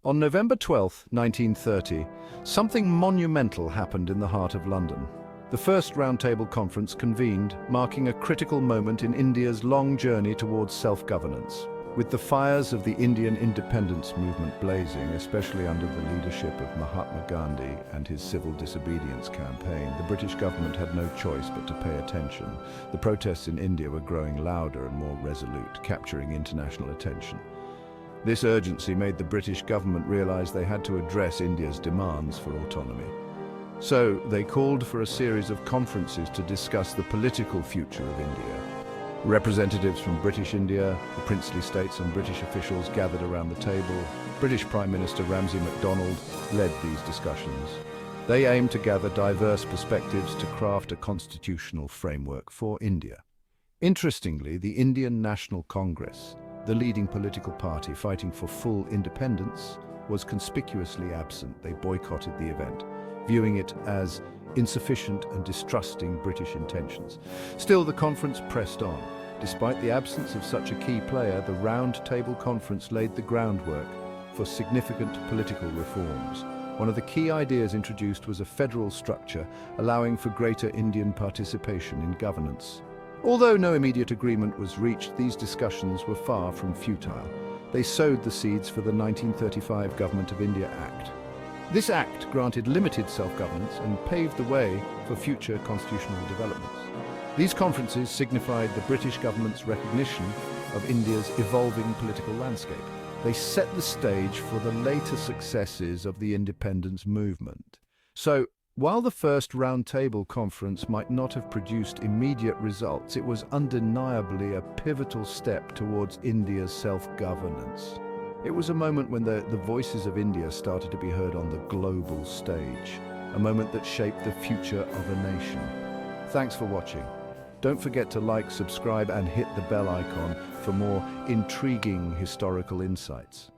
On November 12, 1930, something monumental happened in the heart of London. The first Roundtable Conference convened, marking a critical moment in India's long journey towards self-governance. With the fires of the Indian independence movement blazing, especially under the leadership of Mahatma Gandhi and his civil disobedience campaign, the British government had no choice but to pay attention. The protests in India were growing louder and more resolute, capturing international attention. This urgency made the British government realize they had to address India's demands for autonomy. So they called for a series of conferences to discuss the political future of India. Representatives from British India, the princely states and British officials gathered around the table. British Prime Minister Ramsay MacDonald led these discussions. They aimed to gather diverse perspectives to craft a constitutional framework for India. Interestingly, the Indian National Congress, the leading political party fighting for full independence, was conspicuously absent. They boycotted the event, viewing it as insufficient and distrusting British intentions. Still, the conference pressed on. Despite the absence of such a key player, the Round Table Conference laid the groundwork for significant political reforms. One of the key ideas introduced was a federal structure, allowing for greater Indian participation in governance. Although no immediate agreement was reached, these discussions were far from futile. They sowed the seeds for the 1935 Government of India Act. This act granted limited self-governance and paved the way for future constitutional developments. These conferences signified the British government's recognition of India's evolving political landscape. They set the stage for the later successes of the independence movement. So, while the first Roundtable Conference might not have produced immediate results, it was undeniably a pivotal step towards India's self-governance. It was a moment when the voices of India started to be heard on the global stage, a moment that shaped the future of a nation. Thanks for watching. Don't forget to like, subscribe, and hit the bell icon for more intriguing historical insights.